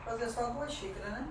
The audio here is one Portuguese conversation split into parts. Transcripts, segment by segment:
fazer só 2 xícaras, né?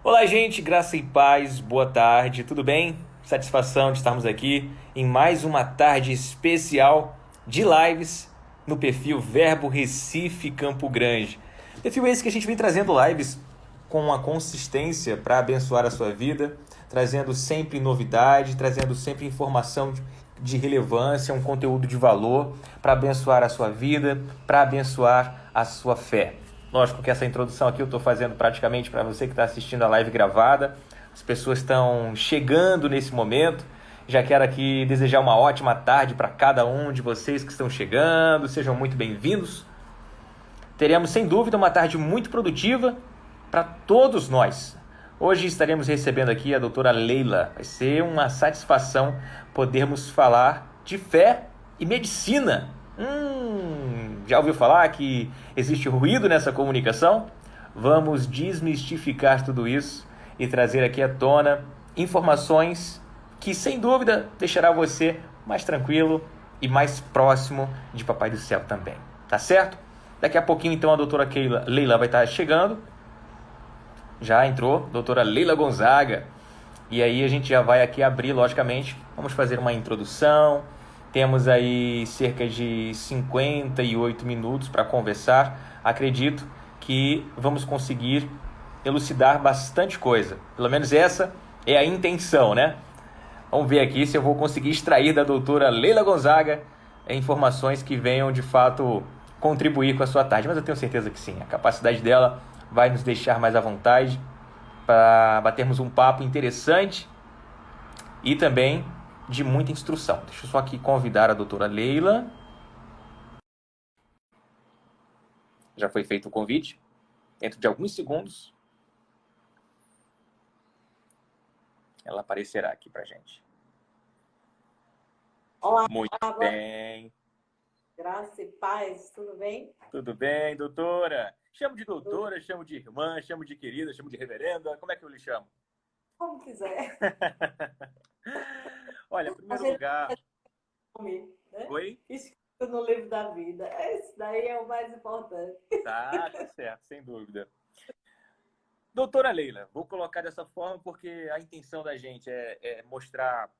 Olá, gente, graça e paz, boa tarde, tudo bem? Satisfação de estarmos aqui em mais uma tarde especial de lives no perfil Verbo Recife Campo Grande. Perfil esse que a gente vem trazendo lives com uma consistência para abençoar a sua vida, trazendo sempre novidade, trazendo sempre informação de relevância, um conteúdo de valor para abençoar a sua vida, para abençoar a sua fé. Lógico que essa introdução aqui eu estou fazendo praticamente para você que está assistindo a live gravada. As pessoas estão chegando nesse momento. Já quero aqui desejar uma ótima tarde para cada um de vocês que estão chegando. Sejam muito bem-vindos. Teremos, sem dúvida, uma tarde muito produtiva para todos nós. Hoje estaremos recebendo aqui a doutora Leila. Vai ser uma satisfação podermos falar de fé e medicina. Já ouviu falar que existe ruído nessa comunicação? Vamos desmistificar tudo isso e trazer aqui à tona informações que, sem dúvida, deixará você mais tranquilo e mais próximo de Papai do Céu também. Tá certo? Daqui a pouquinho, então, a doutora Leila vai estar chegando. Já entrou, doutora Leila Gonzaga. E aí a gente já vai aqui abrir, logicamente, vamos fazer uma introdução. Temos aí cerca de 58 minutos para conversar. Acredito que vamos conseguir elucidar bastante coisa. Pelo menos essa é a intenção, né? Vamos ver aqui se eu vou conseguir extrair da doutora Leila Gonzaga informações que venham de fato contribuir com a sua tarde. Mas eu tenho certeza que sim, a capacidade dela vai nos deixar mais à vontade para batermos um papo interessante e também de muita instrução. Deixa eu só aqui convidar a doutora Leila. Já foi feito o convite. Dentro de alguns segundos, ela aparecerá aqui para gente. Olá, Muito bem. graça e paz, tudo bem? Tudo bem, doutora? Chamo de doutora, chamo de irmã, chamo de querida, chamo de reverenda. Como é que eu lhe chamo? Como quiser. Olha, em primeiro lugar... Nome, né? Oi? Escrito no livro da vida. Esse daí é o mais importante. Tá certo, sem dúvida. Doutora Leila, vou colocar dessa forma porque a intenção da gente é mostrar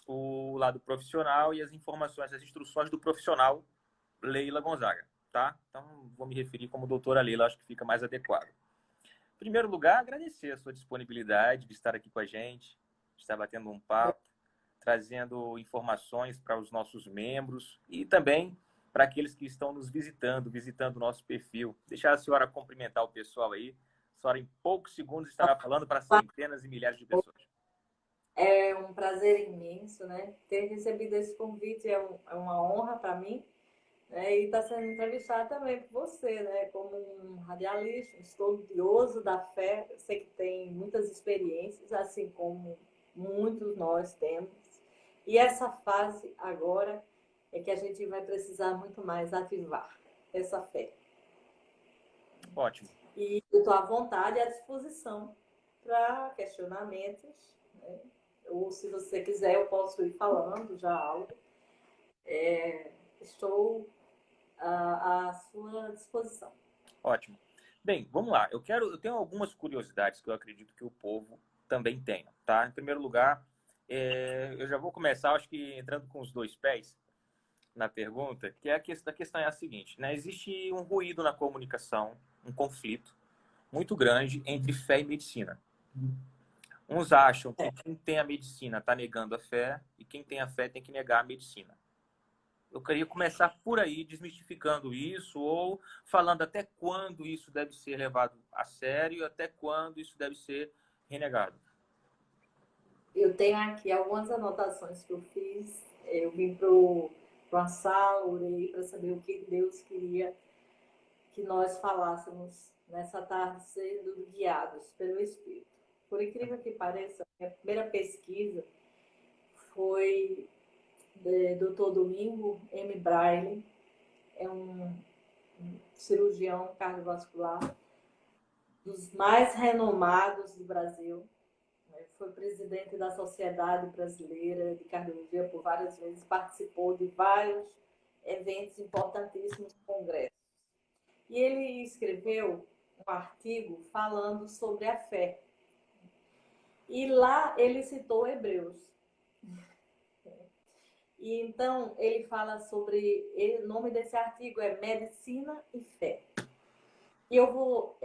o lado profissional e as informações, as instruções do profissional Leila Gonzaga, tá? Então, vou me referir como doutora Leila, acho que fica mais adequado. Em primeiro lugar, agradecer a sua disponibilidade de estar aqui com a gente, de estar batendo um papo, trazendo informações para os nossos membros e também para aqueles que estão nos visitando o nosso perfil. Deixar a senhora cumprimentar o pessoal aí. A senhora, em poucos segundos, estará falando para centenas e milhares de pessoas. É um prazer imenso, né? Ter recebido esse convite é uma honra para mim, né? E estar sendo entrevistada também por você, né? Como um radialista, um estudioso da fé. Eu sei que tem muitas experiências, assim como muitos nós temos. E essa fase agora é que a gente vai precisar muito mais ativar essa fé. Ótimo. E eu estou à vontade e à disposição para questionamentos, né? Ou se você quiser, eu posso ir falando já algo. Estou à sua disposição. Ótimo. Bem, vamos lá. Eu tenho algumas curiosidades que eu acredito que o povo também tenha, tá? Em primeiro lugar, eu já vou começar, acho que entrando com os dois pés na pergunta, que é a questão é a seguinte, né? Existe um ruído na comunicação, um conflito muito grande entre fé e medicina. Uns acham que quem tem a medicina está negando a fé e quem tem a fé tem que negar a medicina. Eu queria começar por aí, desmistificando isso ou falando até quando isso deve ser levado a sério e até quando isso deve ser renegado. Eu tenho aqui algumas anotações que eu fiz. Eu vim para uma sala, orei para saber o que Deus queria que nós falássemos nessa tarde, sendo guiados pelo Espírito. Por incrível que pareça, minha primeira pesquisa foi do Dr. Domingo M. Braille, é um cirurgião cardiovascular dos mais renomados do Brasil. Foi presidente da Sociedade Brasileira de Cardiologia por várias vezes, participou de vários eventos importantíssimos, congressos. E ele escreveu um artigo falando sobre a fé. E lá ele citou Hebreus. E então ele fala sobre, o nome desse artigo é Medicina e Fé. E eu vou,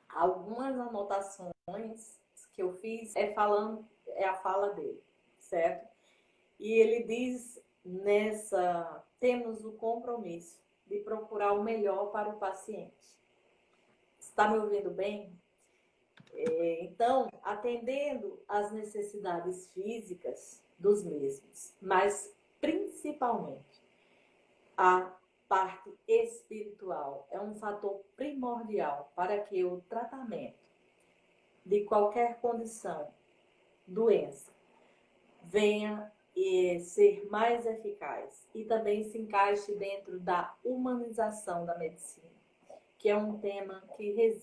algumas anotações que eu fiz é a fala dele, certo? E ele diz temos o compromisso de procurar o melhor para o paciente. Está me ouvindo bem? Então, atendendo às necessidades físicas dos mesmos, mas principalmente a parte espiritual é um fator primordial para que o tratamento de qualquer condição, doença, venha ser mais eficaz e também se encaixe dentro da humanização da medicina, que é um tema que é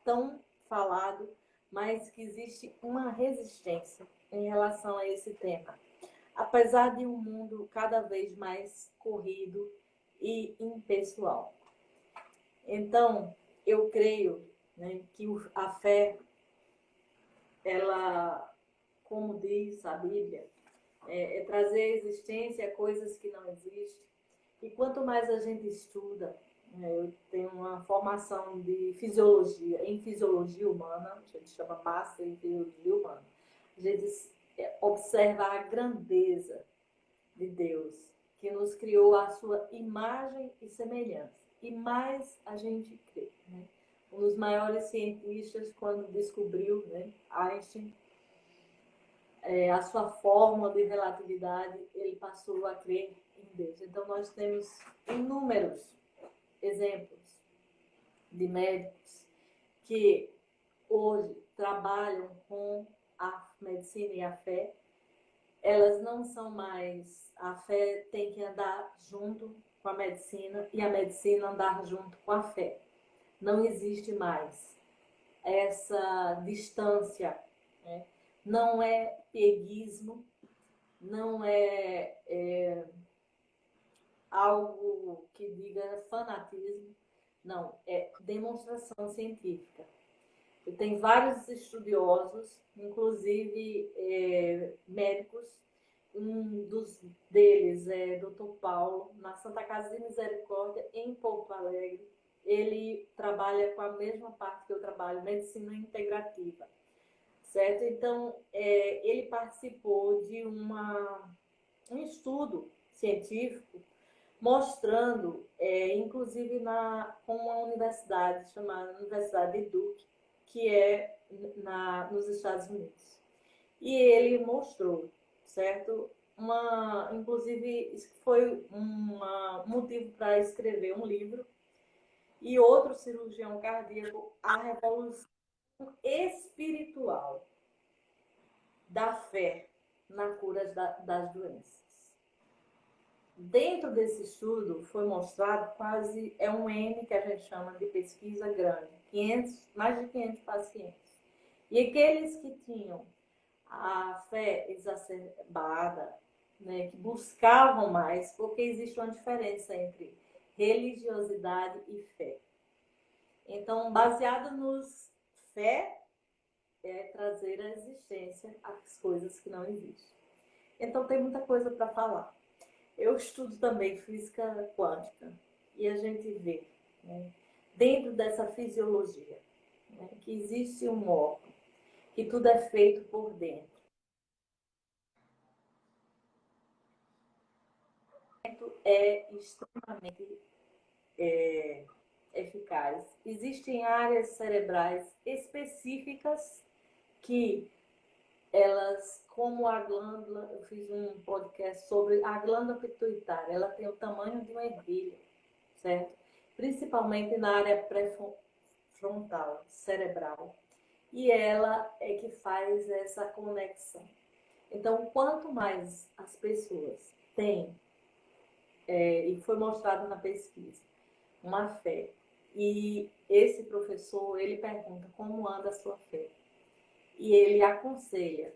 tão falado, mas que existe uma resistência em relação a esse tema. Apesar de um mundo cada vez mais corrido e impessoal. Então, eu creio, né, que a fé, ela, como diz a Bíblia, é trazer à existência coisas que não existem. E quanto mais a gente estuda, eu tenho uma formação de fisiologia, em fisiologia humana, a gente chama Master em Fisiologia Humana. A gente observa a grandeza de Deus, que nos criou a sua imagem e semelhança. E mais a gente crê, né? Um dos maiores cientistas, quando descobriu, né, Einstein, a sua fórmula de relatividade, ele passou a crer em Deus. Então, nós temos inúmeros exemplos de médicos que hoje trabalham com a medicina e a fé. Elas não são mais... A fé tem que andar junto com a medicina e a medicina andar junto com a fé. Não existe mais essa distância, né? Não é pieguismo, não é algo que diga fanatismo, não, é demonstração científica. E tem vários estudiosos, inclusive médicos, um dos deles é Dr. Paulo, na Santa Casa de Misericórdia, em Porto Alegre. Ele trabalha com a mesma parte que eu trabalho, medicina integrativa, certo? Então, ele participou de um estudo científico mostrando, inclusive com uma universidade chamada Universidade de Duke, que é nos Estados Unidos. E ele mostrou, certo? Inclusive, isso foi um motivo para escrever um livro. E outro cirurgião cardíaco, a revolução espiritual da fé na cura das doenças. Dentro desse estudo foi mostrado é um N que a gente chama de pesquisa grande, mais de 500 pacientes. E aqueles que tinham a fé exacerbada, né, que buscavam mais, porque existe uma diferença entre religiosidade e fé. Então, baseado nos fé, é trazer à existência as coisas que não existem. Então, tem muita coisa para falar. Eu estudo também física quântica e a gente vê, né, dentro dessa fisiologia, né, que existe um órgão, que tudo é feito por dentro. É extremamente eficaz. Existem áreas cerebrais específicas que elas, como a glândula, eu fiz um podcast sobre a glândula pituitária, ela tem o tamanho de uma ervilha, certo? Principalmente na área pré-frontal, cerebral. E ela é que faz essa conexão. Então, quanto mais as pessoas têm, e foi mostrado na pesquisa, uma fé, e esse professor, ele pergunta como anda a sua fé. E ele aconselha,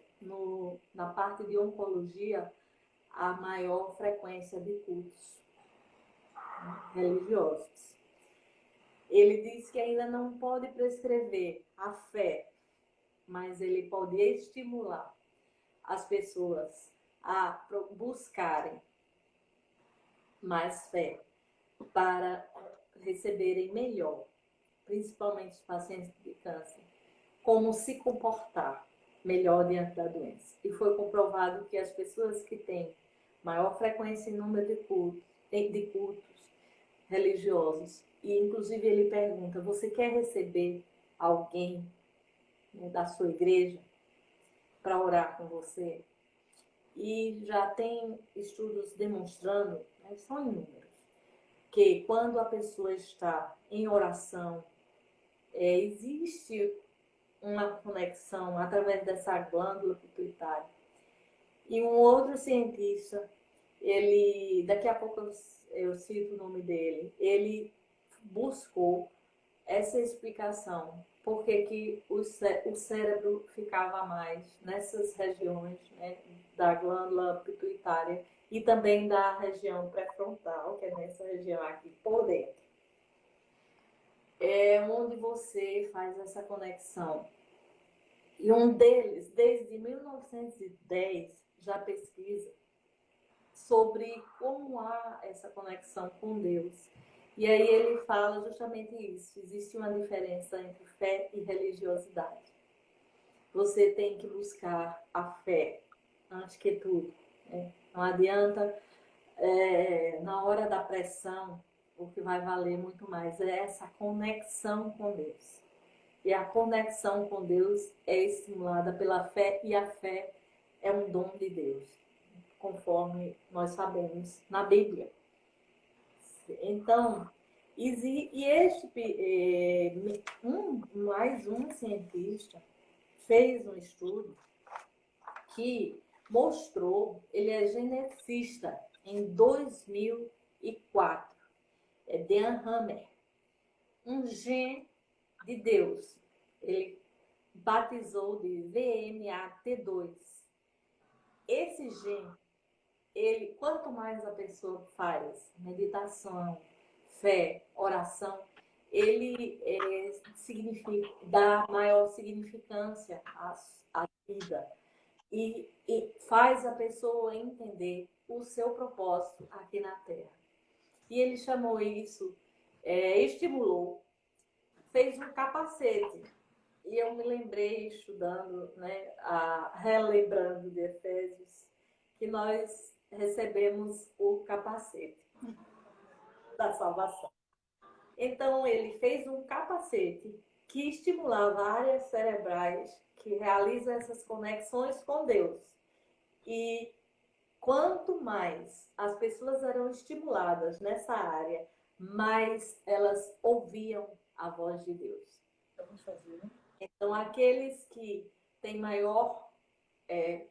na parte de oncologia, a maior frequência de cultos, né, religiosos. Ele diz que ainda não pode prescrever a fé, mas ele pode estimular as pessoas a buscarem mais fé para receberem melhor, principalmente os pacientes de câncer, como se comportar melhor diante da doença. E foi comprovado que as pessoas que têm maior frequência e número de cultos religiosos, e inclusive ele pergunta, você quer receber alguém, né, da sua igreja para orar com você? E já tem estudos demonstrando, né, são inúmeros, que quando a pessoa está em oração, existe uma conexão através dessa glândula pituitária. E um outro cientista, ele, daqui a pouco eu cito o nome dele, ele buscou essa explicação, por que o cérebro ficava mais nessas regiões, né, da glândula pituitária e também da região pré-frontal, que é nessa região aqui por dentro. É onde você faz essa conexão. E um deles, desde 1910, já pesquisa sobre como há essa conexão com Deus. E aí ele fala justamente isso. Existe uma diferença entre fé e religiosidade. Você tem que buscar a fé antes que tudo, né? Não adianta, na hora da pressão, o que vai valer muito mais é essa conexão com Deus. E a conexão com Deus é estimulada pela fé, e a fé é um dom de Deus, conforme nós sabemos na Bíblia. Então, mais um cientista fez um estudo que mostrou, ele é geneticista, em 2004, é Dan Hammer, um gene de Deus. Ele batizou de VMAT2. Esse gene, quanto mais a pessoa faz meditação, fé, oração, ele dá maior significância à vida e faz a pessoa entender o seu propósito aqui na Terra. E ele chamou isso, estimulou, fez um capacete. E eu me lembrei, estudando, né, relembrando de Efésios, que nós recebemos o capacete da salvação. Então, ele fez um capacete que estimulava áreas cerebrais que realizam essas conexões com Deus. E quanto mais as pessoas eram estimuladas nessa área, mais elas ouviam a voz de Deus. Então, aqueles que têm maior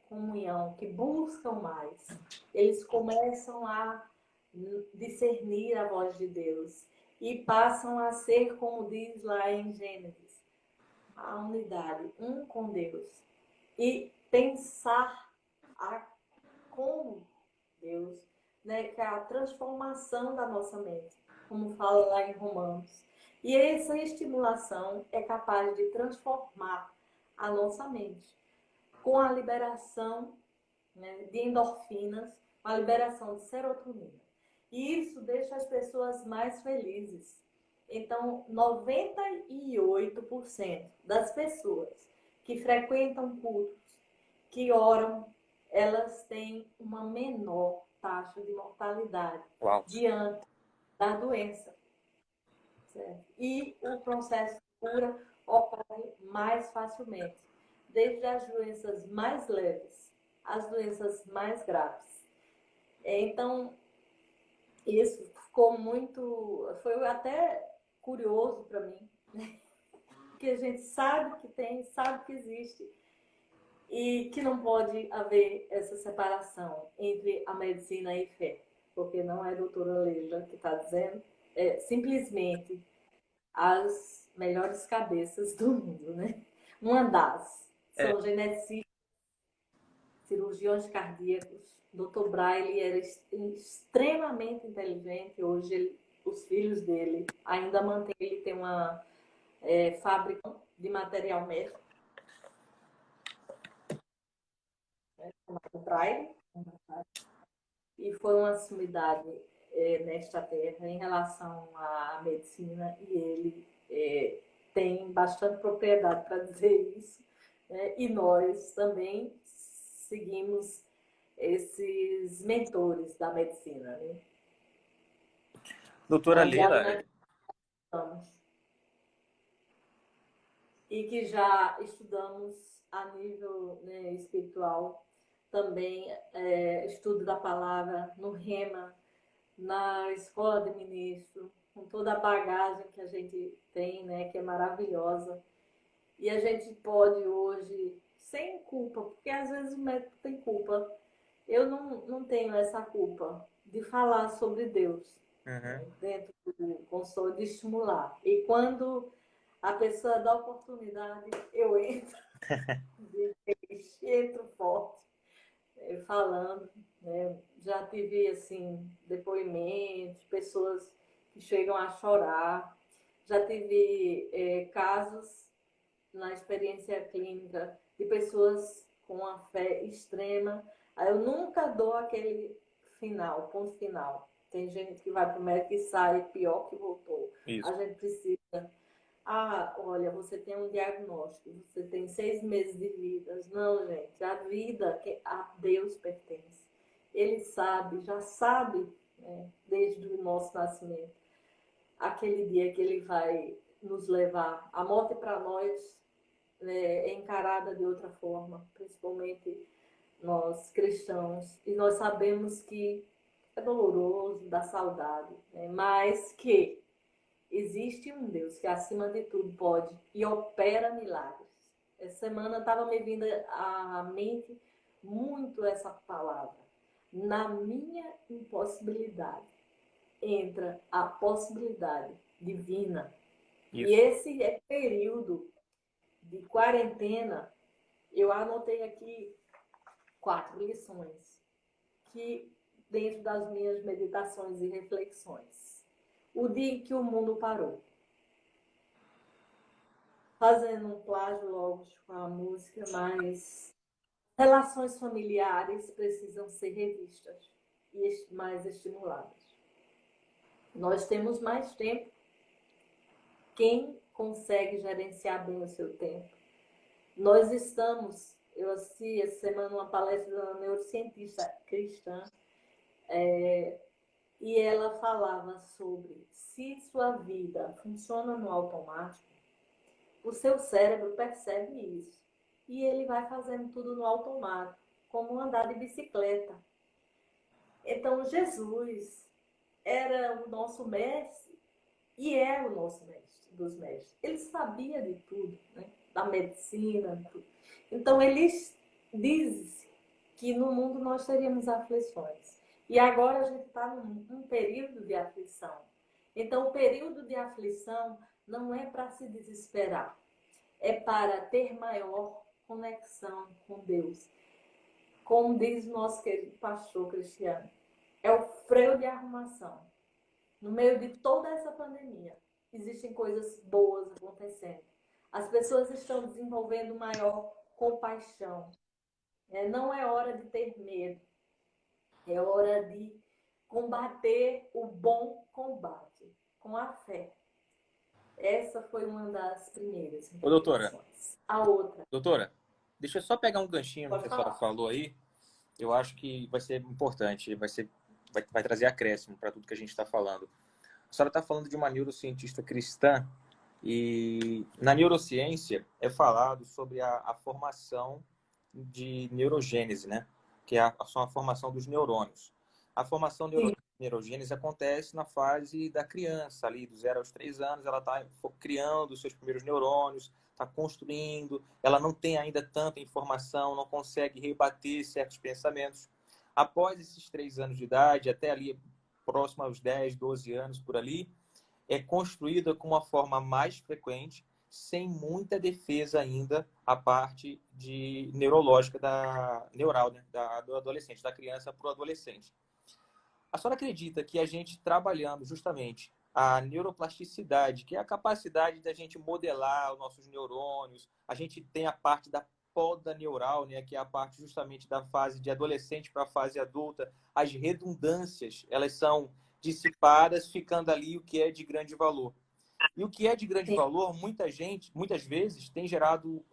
comunhão, que buscam mais, eles começam a discernir a voz de Deus e passam a ser, como diz lá em Gênesis, a unidade, um com Deus, e pensar como Deus, né, que é a transformação da nossa mente, como fala lá em Romanos. E essa estimulação é capaz de transformar a nossa mente com a liberação, né, de endorfinas, a liberação de serotonina. E isso deixa as pessoas mais felizes. Então, 98% das pessoas que frequentam cultos, que oram, elas têm uma menor taxa de mortalidade. Uau. Diante da doença. Certo? E o processo de cura ocorre mais facilmente, desde as doenças mais leves às doenças mais graves. Então, isso ficou foi até curioso para mim, né? Porque a gente sabe que tem, sabe que existe, e que não pode haver essa separação entre a medicina e fé, porque não é a doutora Leila que está dizendo, é simplesmente as melhores cabeças do mundo, né? Uma das são geneticistas, cirurgiões cardíacos. Dr. Braille era extremamente inteligente, hoje ele os filhos dele ainda mantêm, ele tem uma fábrica de material médico, chamada Braille, e foi uma sumidade nesta terra em relação à medicina, e ele tem bastante propriedade para dizer isso, né? E nós também seguimos esses mentores da medicina, né? Doutora Baseado Leila, naquilo que estamos. E que já estudamos a nível, né, espiritual, também estudo da palavra no Rema, na escola de ministro, com toda a bagagem que a gente tem, né, que é maravilhosa. E a gente pode hoje, sem culpa, porque às vezes o médico tem culpa. Eu não tenho essa culpa de falar sobre Deus, né, dentro do consultório, de estimular. E quando a pessoa dá oportunidade, eu entro, entro forte, falando, né? Já tive, assim, depoimentos, pessoas que chegam a chorar. Já tive casos na experiência clínica de pessoas com uma fé extrema. Aí eu nunca dou aquele final, ponto final. Tem gente que vai para o médico e sai pior que voltou. isso. A gente precisa. Ah, olha, você tem um diagnóstico, você tem 6 meses de vida. Não, gente, a vida que a Deus pertence. Ele sabe, já sabe, né, desde o nosso nascimento, aquele dia que ele vai nos levar. A morte para nós é encarada de outra forma, principalmente nós cristãos. E nós sabemos que é doloroso, dá saudade, né, mas que existe um Deus que acima de tudo pode e opera milagres. Essa semana estava me vindo à mente muito essa palavra. Na minha impossibilidade entra a possibilidade divina. Isso. E esse período de quarentena, eu anotei aqui 4 lições que dentro das minhas meditações e reflexões. O dia em que o mundo parou. Fazendo um plágio logo com a música, mas relações familiares precisam ser revistas e mais estimuladas. Nós temos mais tempo. Quem consegue gerenciar bem o seu tempo? Nós estamos, eu assisti essa semana uma palestra da neurocientista cristã, e ela falava sobre se sua vida funciona no automático, o seu cérebro percebe isso. E ele vai fazendo tudo no automático, como andar de bicicleta. Então, Jesus era o nosso mestre e é o nosso mestre dos mestres. Ele sabia de tudo, né? Da medicina, tudo. Então, ele diz que no mundo nós teríamos aflições. E agora a gente está num período de aflição. Então, o período de aflição não é para se desesperar, é para ter maior conexão com Deus. Como diz o nosso querido pastor Cristiano, é o freio de arrumação. No meio de toda essa pandemia, existem coisas boas acontecendo. As pessoas estão desenvolvendo maior compaixão. Não é hora de ter medo, é hora de combater o bom combate com a fé. Essa foi uma das primeiras Ô, doutora, reflexões. A outra, doutora, deixa eu só pegar um ganchinho no pode que a senhora falar. falou aí. Eu acho que vai ser importante, vai trazer acréscimo para tudo que a gente está falando. A senhora está falando de uma neurocientista cristã e na neurociência é falado sobre a formação de neurogênese, né? Que é a formação dos neurônios. A formação neurogênese acontece na fase da criança, ali dos 0 aos 3 anos, ela está criando os seus primeiros neurônios, está construindo, ela não tem ainda tanta informação, não consegue rebater certos pensamentos. Após esses 3 anos de idade, até ali próximo aos 10, 12 anos, por ali, é construída com uma forma mais frequente, sem muita defesa ainda a parte de neurológica da neural, né, do adolescente, da criança para o adolescente. A senhora acredita que a gente trabalhando justamente a neuroplasticidade, que é a capacidade da gente modelar os nossos neurônios. A gente tem a parte da poda neural, né, que é a parte justamente da fase de adolescente para a fase adulta. As redundâncias, elas são dissipadas, ficando ali o que é de grande valor. E o que é de grande Sim, valor, muitas vezes, tem gerado,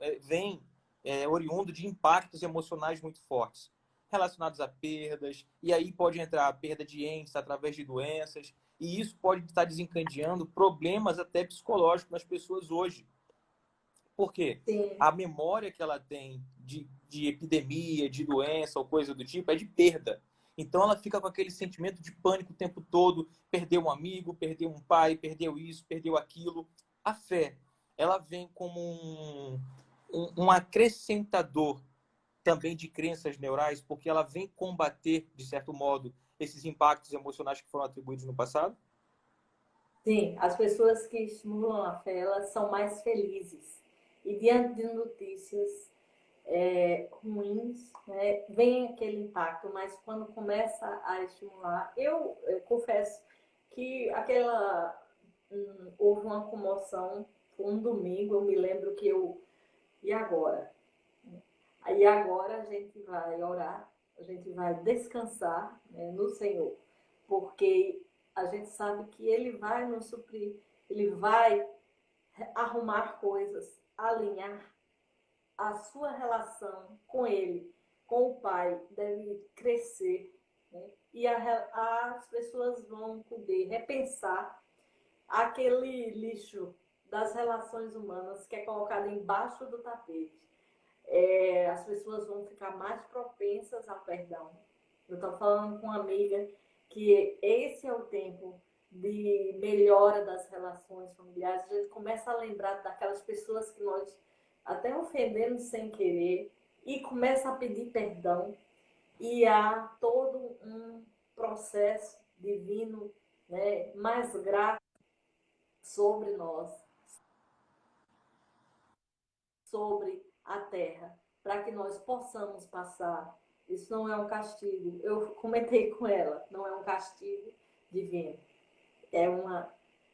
oriundo de impactos emocionais muito fortes, relacionados a perdas, e aí pode entrar a perda de entes através de doenças, e isso pode estar desencadeando problemas até psicológicos nas pessoas hoje. Por quê? sim, A memória que ela tem de epidemia, de doença ou coisa do tipo é de perda. Então ela fica com aquele sentimento de pânico o tempo todo, perdeu um amigo, perdeu um pai, perdeu isso, perdeu aquilo. A fé, ela vem como um acrescentador também de crenças neurais, porque ela vem combater, de certo modo, esses impactos emocionais que foram atribuídos no passado. sim. As pessoas que estimulam a fé, elas são mais felizes. E diante de notícias ruins, né, vem aquele impacto, mas quando começa a estimular, eu confesso que houve uma comoção, foi um domingo, eu me lembro que e agora? Aí agora a gente vai orar, a gente vai descansar, né, no Senhor, porque a gente sabe que Ele vai nos suprir, Ele vai arrumar coisas, alinhar a sua relação com Ele, com o Pai, deve crescer, né? E as pessoas vão poder repensar aquele lixo das relações humanas que é colocado embaixo do tapete. As pessoas vão ficar mais propensas ao perdão. Eu estou falando com uma amiga que esse é o tempo de melhora das relações familiares. A gente começa a lembrar daquelas pessoas que nós até ofendemos sem querer e começa a pedir perdão. E há todo um processo divino, né, mais grato sobre nós, sobre a terra, para que nós possamos passar. Isso não é um castigo. Eu comentei com ela, não é um castigo divino, é uma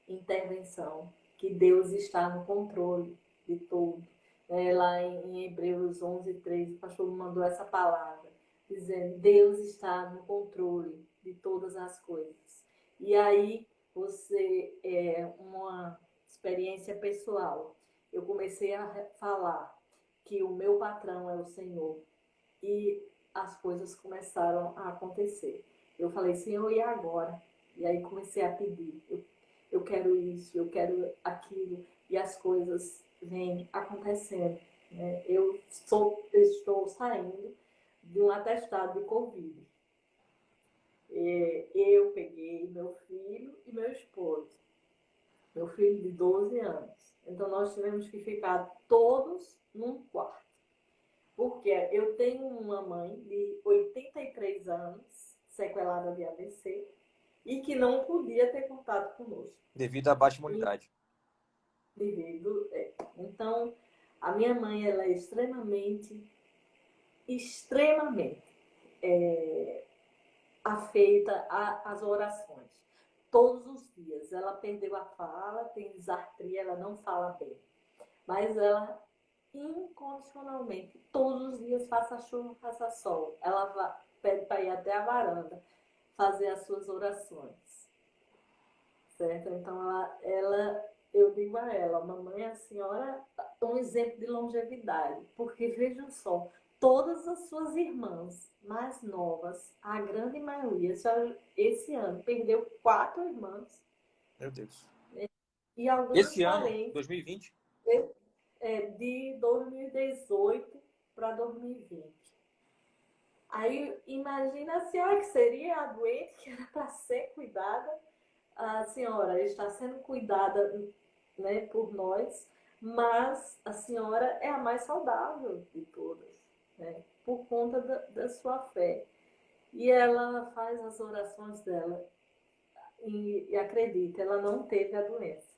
intervenção, que Deus está no controle de tudo. Lá em Hebreus 11:3, o pastor me mandou essa palavra, dizendo: Deus está no controle de todas as coisas. E aí, uma experiência pessoal, eu comecei a falar que o meu patrão é o Senhor, e as coisas começaram a acontecer. Eu falei: Senhor, e agora? E aí comecei a pedir: eu quero isso, eu quero aquilo, e as coisas vêm acontecendo, né? Estou saindo de um atestado de Covid. Eu peguei meu filho e meu esposo, meu filho de 12 anos. Então nós tivemos que ficar todos num quarto. Porque eu tenho uma mãe de 83 anos, sequelada de AVC, e que não podia ter contato conosco. Devido à baixa E imunidade. Então, a minha mãe, ela é extremamente afeita às orações. Todos os dias. Ela perdeu a fala, tem disartria, ela não fala bem. Mas ela, incondicionalmente, todos os dias, faça chuva, faça sol, ela pede para ir até a varanda fazer as suas orações. Certo? Então, eu digo a ela: mamãe, a senhora é um exemplo de longevidade, porque vejam só, todas as suas irmãs mais novas, a grande maioria, esse ano perdeu 4 irmãs, Meu Deus. né? E alguns Esse ano, parentes, 2020, de 2018 para 2020. Aí imagina a senhora, que seria a doente, que era para ser cuidada. A senhora está sendo cuidada, né, por nós, mas a senhora é a mais saudável de todas, né, por conta da sua fé. E ela faz as orações dela e acredita, ela não teve a doença.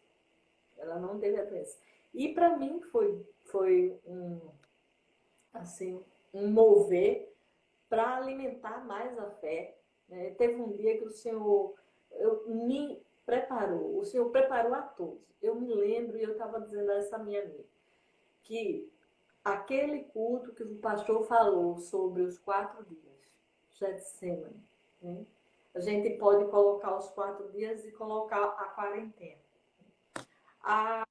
Ela não teve a doença. E para mim foi assim, um mover para alimentar mais a fé, né? Teve um dia que o Senhor me preparou, o Senhor preparou a todos. Eu me lembro, e eu estava dizendo a essa minha amiga, que aquele culto que o pastor falou sobre os 4 dias, Getsemane, né? A gente pode colocar os 4 dias e colocar a quarentena. A,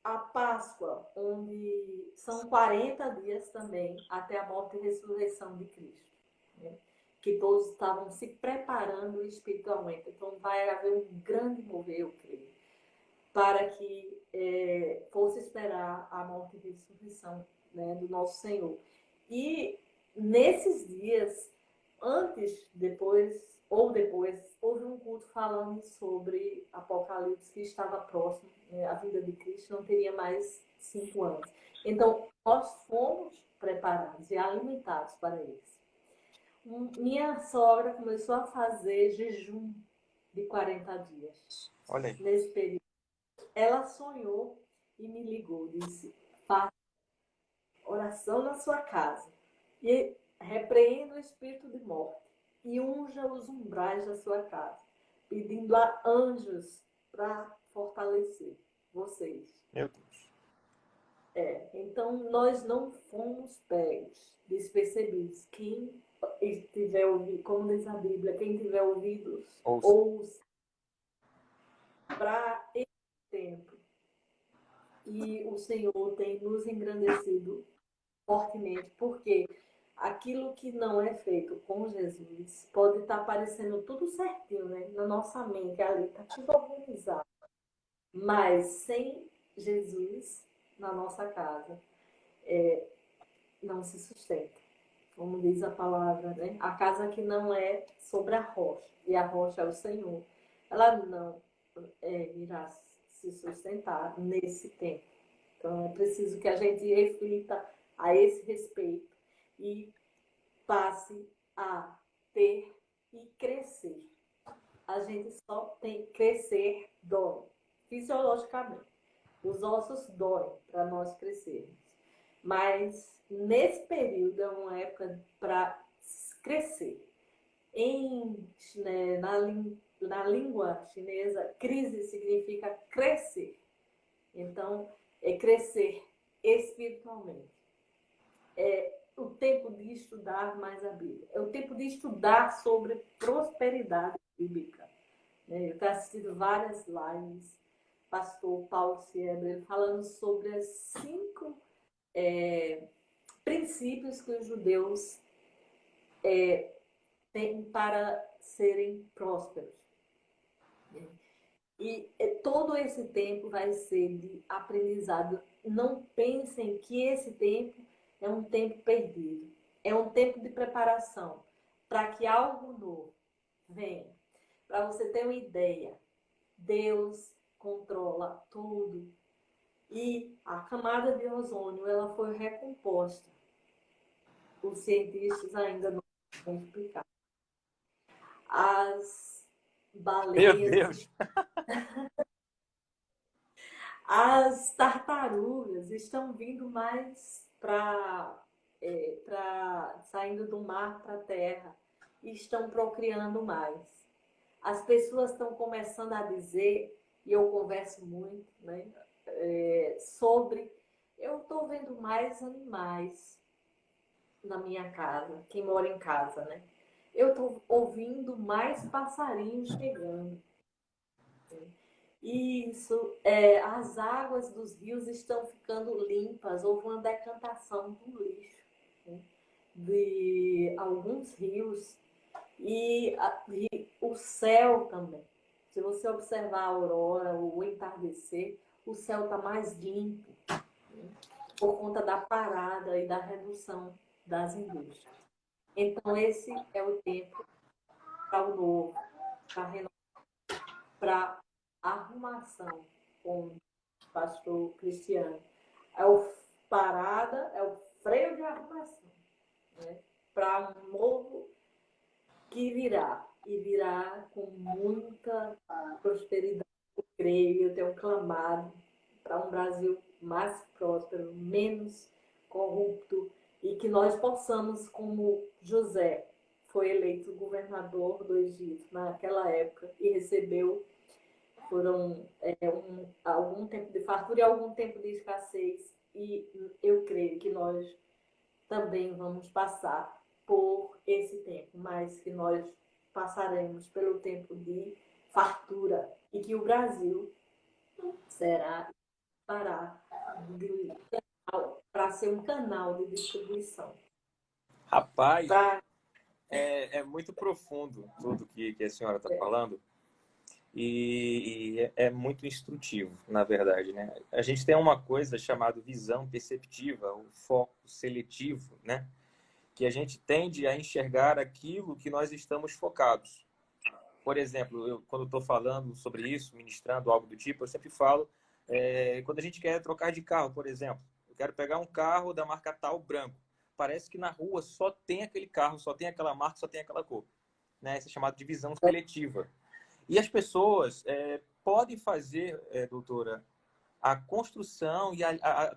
a Páscoa, onde são 40 dias também, até a morte e ressurreição de Cristo, né? Que todos estavam se preparando espiritualmente. Então vai haver um grande mover, eu creio, para que fosse esperar a morte e ressurreição, né, do nosso Senhor. E nesses dias, antes, depois ou depois, houve um culto falando sobre Apocalipse que estava próximo, né, a vida de Cristo não teria mais 5 anos. Então, nós fomos preparados e alimentados para isso. Minha sogra começou a fazer jejum de 40 dias. Olha aí. Nesse período. Ela sonhou e me ligou, disse, faça oração na sua casa e repreenda o espírito de morte e unja os umbrais da sua casa, pedindo a anjos para fortalecer vocês. Meu Deus. Então, nós não fomos pegos, despercebidos. Quem tiver ouvido, como diz a Bíblia, quem tiver ouvidos, ouça para esse tempo. E o Senhor tem nos engrandecido fortemente, porque aquilo que não é feito com Jesus pode estar parecendo tudo certinho, né? Na nossa mente ali, está tudo organizado. Mas sem Jesus na nossa casa, não se sustenta. Como diz a palavra, né? A casa que não é sobre a rocha, e a rocha é o Senhor, ela não irá se sustentar nesse tempo. Então, é preciso que a gente reflita a esse respeito e passe a ter e crescer. A gente só tem que crescer, dói, fisiologicamente. Os ossos doem para nós crescermos. Mas, nesse período, é uma época para crescer. Na língua chinesa, crise significa crescer. Então, é crescer espiritualmente. É o tempo de estudar mais a Bíblia. É o tempo de estudar sobre prosperidade bíblica. Eu tenho assistido várias lives, pastor Paulo Sieber, falando sobre os 5 princípios que os judeus têm para serem prósperos. E todo esse tempo vai ser de aprendizado. Não pensem que esse tempo é um tempo perdido. É um tempo de preparação para que algo novo venha. Para você ter uma ideia, Deus controla tudo. E a camada de ozônio ela foi recomposta. Os cientistas ainda não vão explicar. As Meu baleias... Deus. As tartarugas estão vindo mais saindo do mar para a terra e estão procriando mais. As pessoas estão começando a dizer, e eu converso muito, né, sobre... Eu estou vendo mais animais na minha casa, quem mora em casa, né? Eu estou ouvindo mais passarinhos chegando. Isso, as águas dos rios estão ficando limpas, houve uma decantação do lixo, né, de alguns rios e o céu também. Se você observar a aurora, o entardecer, o céu está mais limpo, né, por conta da parada e da redução das indústrias. Então, esse é o tempo para o novo, para a renovação, para arrumação, como o pastor Cristiano. É o parada, é o freio de arrumação, né? Para um novo que virá, e virá com muita prosperidade. Eu creio, eu tenho clamado para um Brasil mais próspero, menos corrupto, e que nós possamos, como José, foi eleito governador do Egito naquela época e recebeu, foram algum tempo de fartura e algum tempo de escassez, e eu creio que nós também vamos passar por esse tempo, mas que nós passaremos pelo tempo de fartura e que o Brasil será para ser um canal de distribuição. Rapaz, Pra... é muito profundo tudo que a senhora está falando e é muito instrutivo, na verdade, né? A gente tem uma coisa chamada visão perceptiva, o foco seletivo, né? Que a gente tende a enxergar aquilo que nós estamos focados. Por exemplo, quando estou falando sobre isso, ministrando algo do tipo, eu sempre falo, quando a gente quer trocar de carro, por exemplo, eu quero pegar um carro da marca tal branco. Parece que na rua só tem aquele carro, só tem aquela marca, só tem aquela cor. Né? Isso é chamado de visão seletiva. E as pessoas podem fazer, doutora, a construção e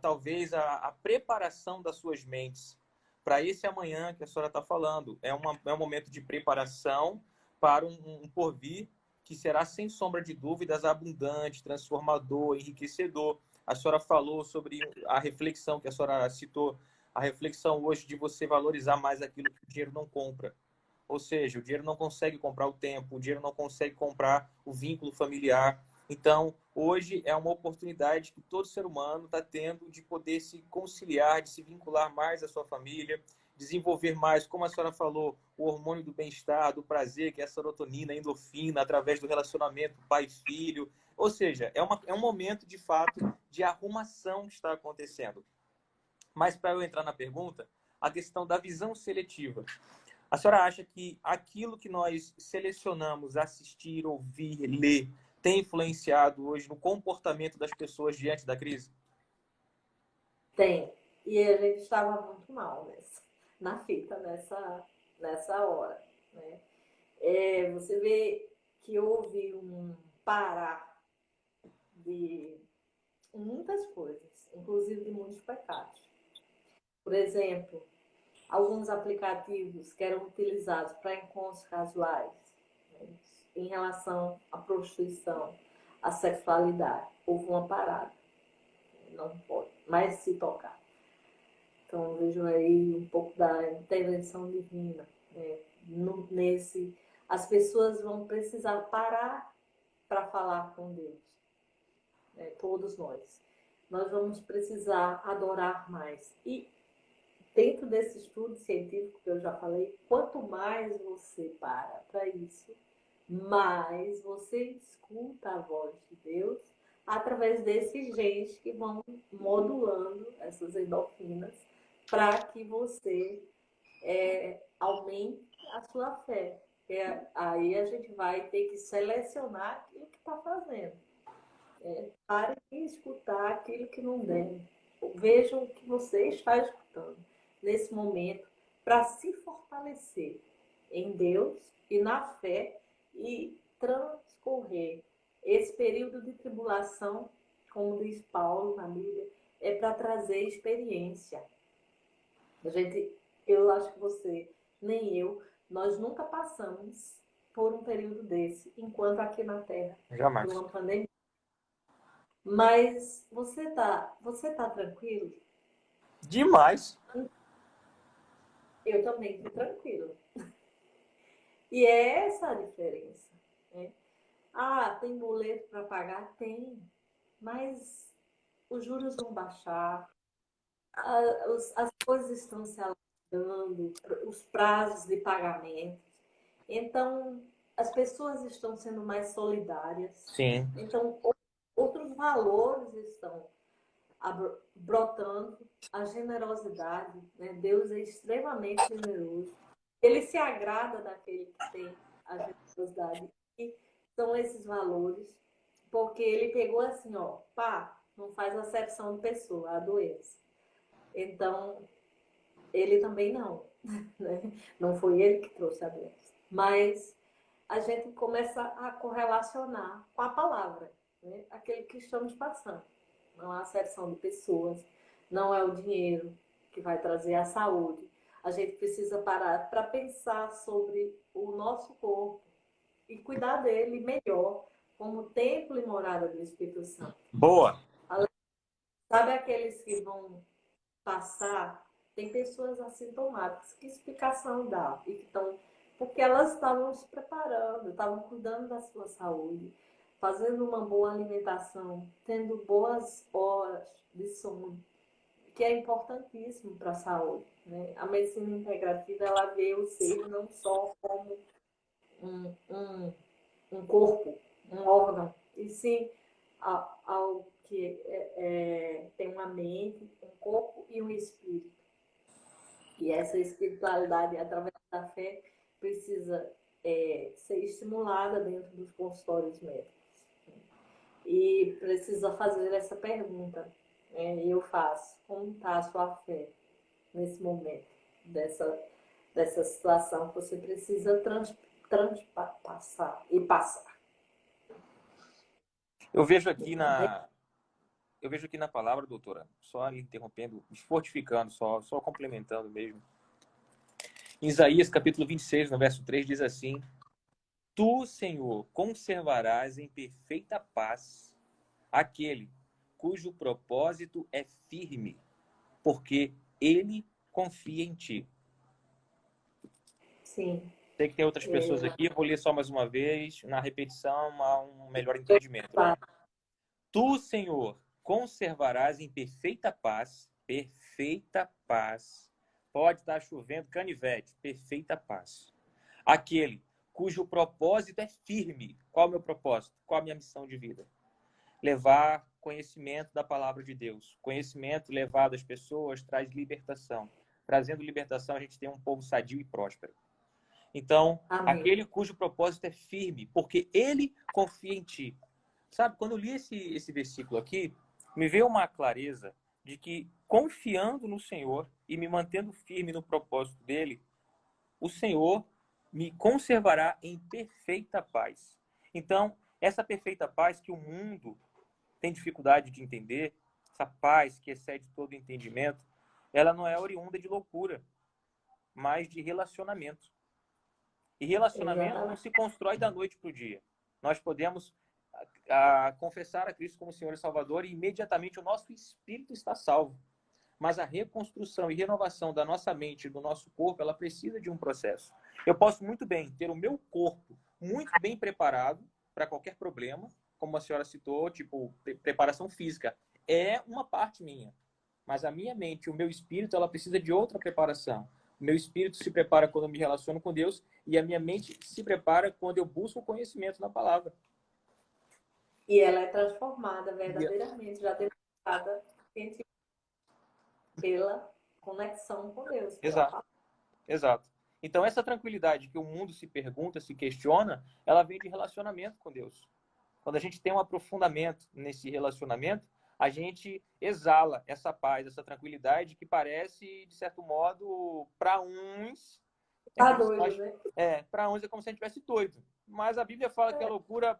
talvez a preparação das suas mentes para esse amanhã que a senhora está falando. É um momento de preparação para um porvir que será, sem sombra de dúvidas, abundante, transformador, enriquecedor. A senhora falou sobre a reflexão que a senhora citou, a reflexão hoje de você valorizar mais aquilo que o dinheiro não compra. Ou seja, o dinheiro não consegue comprar o tempo, o dinheiro não consegue comprar o vínculo familiar. Então, hoje é uma oportunidade que todo ser humano está tendo de poder se conciliar, de se vincular mais à sua família, desenvolver mais, como a senhora falou, o hormônio do bem-estar, do prazer, que é a serotonina, a endorfina, através do relacionamento pai-filho. Ou seja, é um momento, de fato, de arrumação que está acontecendo. Mas, para eu entrar na pergunta, a questão da visão seletiva. A senhora acha que aquilo que nós selecionamos assistir, ouvir, ler, tem influenciado hoje no comportamento das pessoas diante da crise? Tem. E a gente estava muito mal na fita nessa hora. Né? Você vê que houve um parar de muitas coisas, inclusive de muitos pecados. Por exemplo, alguns aplicativos que eram utilizados para encontros casuais, né, em relação à prostituição, à sexualidade, houve uma parada. Não pode mais se tocar. Então, vejo aí um pouco da intervenção divina. Né? As pessoas vão precisar parar para falar com Deus. Né? Todos nós. Nós vamos precisar adorar mais. E dentro desse estudo científico que eu já falei, quanto mais você para isso, mais você escuta a voz de Deus através desses genes que vão modulando essas endorfinas para que você aumente a sua fé. Aí a gente vai ter que selecionar aquilo que está fazendo. Pare de escutar aquilo que não deve. Vejam o que você está escutando nesse momento para se fortalecer em Deus e na fé e transcorrer esse período de tribulação, como diz Paulo na Bíblia, é para trazer experiência. Eu acho que você, nem eu, nós nunca passamos por um período desse, enquanto aqui na Terra, Jamais. por uma pandemia. Mas você tá tranquilo? Demais. Eu também estou tranquila. E é essa a diferença. Né? Ah, tem boleto para pagar? Tem. Mas os juros vão baixar, as coisas estão se alargando, os prazos de pagamento. Então, as pessoas estão sendo mais solidárias. Sim. Então, outros valores estão brotando, a generosidade. Né? Deus é extremamente generoso. Ele se agrada daquele que tem a generosidade. E são esses valores, porque ele pegou assim, ó, pá, não faz acepção de pessoa, a doença. Então, ele também não. Né? Não foi ele que trouxe a doença. Mas a gente começa a correlacionar com a palavra, né? Aquele que estamos passando. Não há acepção de pessoas, não é o dinheiro que vai trazer a saúde. a gente precisa parar para pensar sobre o nosso corpo e cuidar dele melhor, como templo e morada do Espírito Santo. Boa! Sabe aqueles que vão passar? Tem pessoas assintomáticas, que explicação dá? E que estão, porque elas estavam se preparando, estavam cuidando da sua saúde, fazendo uma boa alimentação, tendo boas horas de sono, que é importantíssimo para a saúde, né? A medicina integrativa, ela vê o ser não só como um, um, um corpo, um órgão, e sim ao que tem uma mente, um corpo e um espírito. E essa espiritualidade, através da fé, precisa ser estimulada dentro dos consultórios médicos. E precisa fazer essa pergunta, né? Eu faço, como está a sua fé nesse momento, dessa situação que você precisa transpassar e passar. Eu vejo aqui na palavra, doutora, só lhe interrompendo, fortificando, só complementando mesmo. Em Isaías, capítulo 26, no verso 3, diz assim: Tu, Senhor, conservarás em perfeita paz aquele cujo propósito é firme, porque ele confia em ti. Sim. Sei que tem outras pessoas aqui, eu vou ler só mais uma vez, na repetição há um melhor entendimento. Tu, Senhor, conservarás em perfeita paz, pode estar chovendo canivete, perfeita paz. Aquele cujo propósito é firme. Qual é o meu propósito? Qual a minha missão de vida? Levar conhecimento da palavra de Deus. Conhecimento levado às pessoas traz libertação. Trazendo libertação, a gente tem um povo sadio e próspero. Então, Amém. aquele cujo propósito é firme, porque ele confia em ti. Sabe, quando eu li esse versículo aqui, me veio uma clareza de que, confiando no Senhor e me mantendo firme no propósito dele, o Senhor me conservará em perfeita paz. Então, essa perfeita paz que o mundo tem dificuldade de entender, essa paz que excede todo entendimento, ela não é oriunda de loucura, mas de relacionamento. E relacionamento não se constrói da noite para o dia. Nós podemos confessar a Cristo como Senhor e Salvador e imediatamente o nosso espírito está salvo. Mas a reconstrução e renovação da nossa mente e do nosso corpo, ela precisa de um processo. Eu posso muito bem ter o meu corpo muito bem preparado para qualquer problema, como a senhora citou, tipo, preparação física. É uma parte minha. Mas a minha mente, o meu espírito, ela precisa de outra preparação. O meu espírito se prepara quando eu me relaciono com Deus e a minha mente se prepara quando eu busco o conhecimento na palavra. E ela é transformada verdadeiramente, já demonstrada pela conexão com Deus. Exato. Exato. Então, essa tranquilidade que o mundo se pergunta, se questiona, ela vem de relacionamento com Deus. Quando a gente tem um aprofundamento nesse relacionamento, a gente exala essa paz, essa tranquilidade que parece, de certo modo, para uns... Tá doido, né? Para uns é como se a gente estivesse doido. Mas a Bíblia fala que a loucura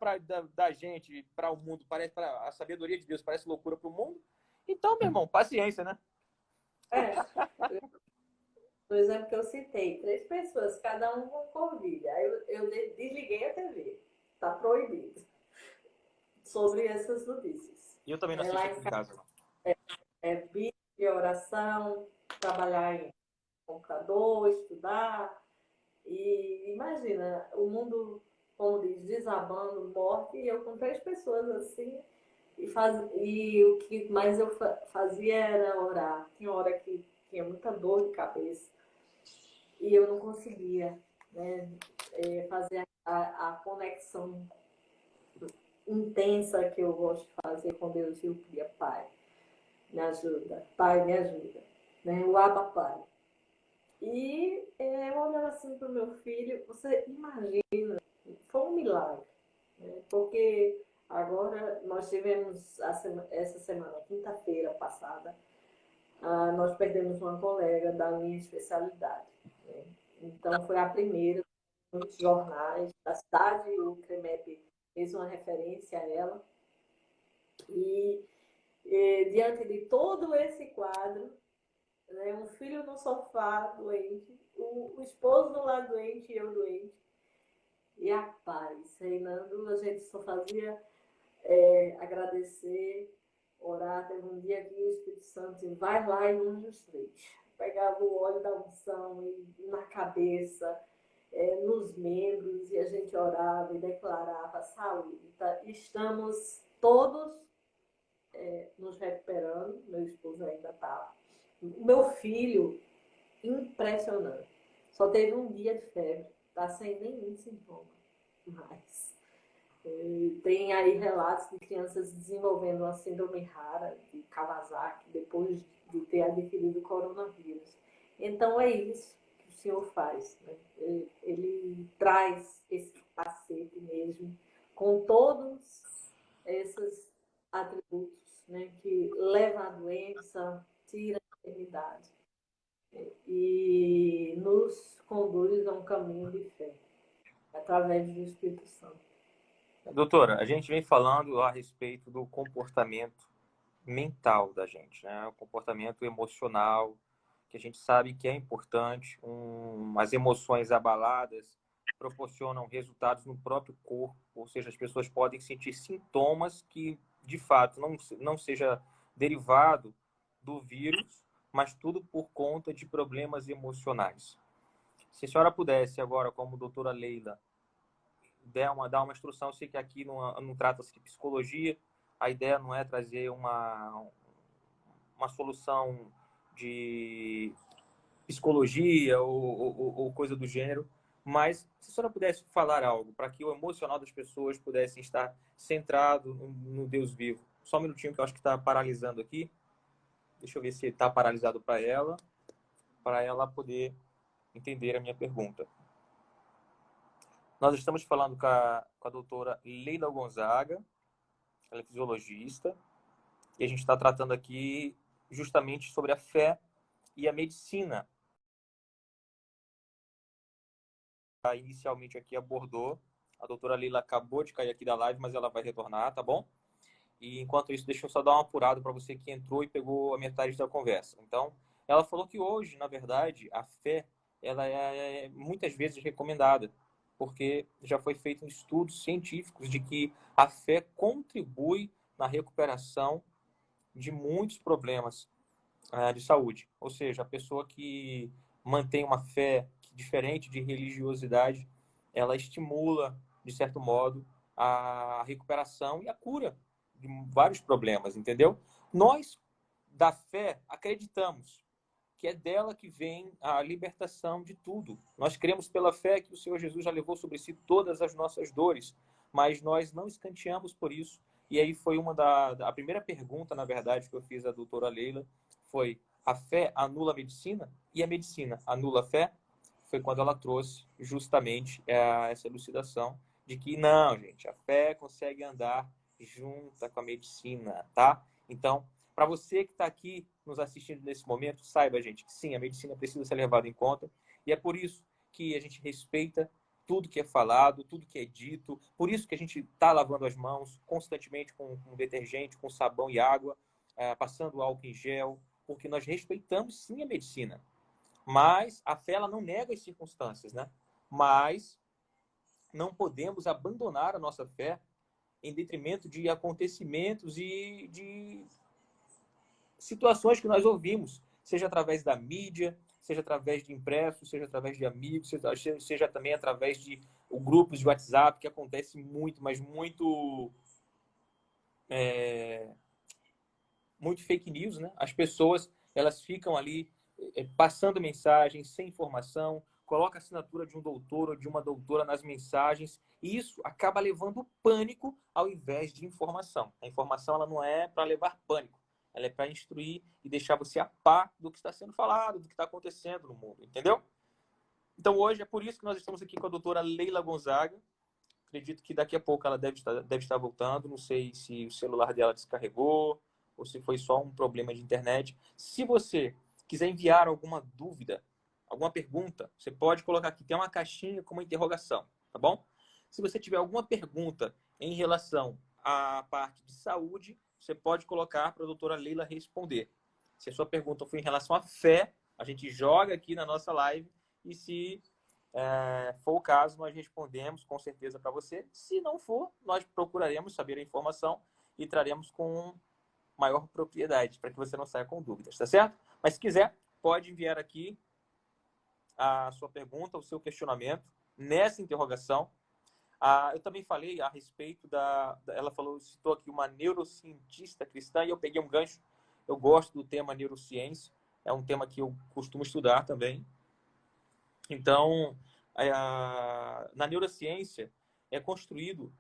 da gente, para o mundo, parece, para a sabedoria de Deus, parece loucura para o mundo. Então, meu irmão, paciência, né? No exemplo que eu citei, 3 pessoas, cada um com Covid. Aí eu desliguei a TV. Tá proibido. Sobre essas notícias. E eu também não assisto aqui em casa, não. Bíblia, oração, trabalhar em computador, estudar. E imagina, o mundo, como diz, desabando, morte, e eu com 3 pessoas assim. E o que mais eu fazia era orar. Tinha hora que tinha muita dor de cabeça. E eu não conseguia, né, fazer a conexão intensa que eu gosto de fazer com Deus. E eu pedia, Pai, me ajuda, Pai, me ajuda, né? O Abba Pai. E eu olhava assim para o meu filho, você imagina, foi um milagre, né? Porque agora nós tivemos essa semana, quinta-feira passada, nós perdemos uma colega da minha especialidade, né? Então foi a primeira nos jornais da cidade, o CREMEP fez uma referência a ela. E diante de todo esse quadro, né? Um filho no sofá doente, o esposo do lado doente e eu doente. E a paz reinando, a gente só fazia agradecer, orar. Teve um dia que o Espírito Santo disse, vai lá e unge os três. Pegava o óleo da unção e na cabeça, nos membros, e a gente orava e declarava saúde. Tá? Estamos todos nos recuperando, meu esposo ainda está. Meu filho, impressionante. Só teve um dia de febre, está sem nenhum sintoma. Mas tem aí relatos de crianças desenvolvendo uma síndrome rara de Kawasaki depois de ter adquirido o coronavírus. Então é isso que o Senhor faz, né? Ele traz esse capacete mesmo, com todos esses atributos, né, que leva a doença, tira a enfermidade e nos conduz a um caminho de fé, através do Espírito Santo. Doutora, a gente vem falando a respeito do comportamento mental da gente, né? O comportamento emocional, que a gente sabe que é importante. As emoções abaladas proporcionam resultados no próprio corpo, ou seja, as pessoas podem sentir sintomas que, de fato, não seja derivado do vírus, mas tudo por conta de problemas emocionais. Se a senhora pudesse agora, como doutora Leila, dar uma instrução, eu sei que aqui não trata-se de psicologia, a ideia não é trazer uma solução de psicologia ou coisa do gênero, mas se a senhora pudesse falar algo para que o emocional das pessoas pudesse estar centrado no Deus vivo. Só um minutinho que eu acho que está paralisando aqui. Deixa eu ver se está paralisado para ela poder entender a minha pergunta. Nós estamos falando com a doutora Leila Gonzaga, ela é fisiologista, e a gente está tratando aqui justamente sobre a fé e a medicina. Inicialmente aqui abordou, a doutora Leila acabou de cair aqui da live, mas ela vai retornar, tá bom? E enquanto isso, deixa eu só dar uma apurada para você que entrou e pegou a metade da conversa. Então, ela falou que hoje, na verdade, a fé, ela é muitas vezes recomendada, porque já foi feito estudos científicos de que a fé contribui na recuperação de muitos problemas de saúde. Ou seja, a pessoa que mantém uma fé diferente de religiosidade, ela estimula, de certo modo, a recuperação e a cura de vários problemas, entendeu? Nós, da fé, acreditamos que é dela que vem a libertação de tudo. Nós cremos pela fé que o Senhor Jesus já levou sobre si todas as nossas dores, mas nós não escanteamos por isso. E aí foi a primeira pergunta, na verdade, que eu fiz à doutora Leila, foi: a fé anula a medicina? E a medicina anula a fé? Foi quando ela trouxe justamente essa elucidação de que não, gente, a fé consegue andar junta com a medicina, tá? Então, para você que está aqui nos assistindo nesse momento, saiba, gente, que sim, a medicina precisa ser levada em conta, e é por isso que a gente respeita tudo que é falado, tudo que é dito, por isso que a gente está lavando as mãos constantemente com detergente, com sabão e água, passando álcool em gel, porque nós respeitamos sim a medicina. Mas a fé, ela não nega as circunstâncias, né? Mas não podemos abandonar a nossa fé em detrimento de acontecimentos e de situações que nós ouvimos, seja através da mídia, seja através de impressos, seja através de amigos, seja também através de grupos de WhatsApp, que acontece muito, mas muito muito fake news, né? As pessoas, elas ficam ali passando mensagens sem informação, coloca a assinatura de um doutor ou de uma doutora nas mensagens, e isso acaba levando pânico ao invés de informação. A informação, ela não é para levar pânico, ela é para instruir e deixar você a par do que está sendo falado, do que está acontecendo no mundo, entendeu? Então hoje é por isso que nós estamos aqui com a doutora Leila Gonzaga. Acredito que daqui a pouco ela deve estar voltando, não sei se o celular dela descarregou ou se foi só um problema de internet. Se você quiser enviar alguma dúvida, alguma pergunta, você pode colocar aqui, tem uma caixinha com uma interrogação, tá bom? Se você tiver alguma pergunta em relação à parte de saúde, você pode colocar para a doutora Leila responder. Se a sua pergunta foi em relação à fé, a gente joga aqui na nossa live e se for o caso, nós respondemos com certeza para você. Se não for, nós procuraremos saber a informação e traremos com maior propriedade, para que você não saia com dúvidas, tá certo? Mas se quiser, pode enviar aqui a sua pergunta, o seu questionamento nessa interrogação. Eu também falei a respeito ela citou aqui uma neurocientista cristã, e eu peguei um gancho. Eu gosto do tema neurociência, é um tema que eu costumo estudar também. Então, na neurociência é construído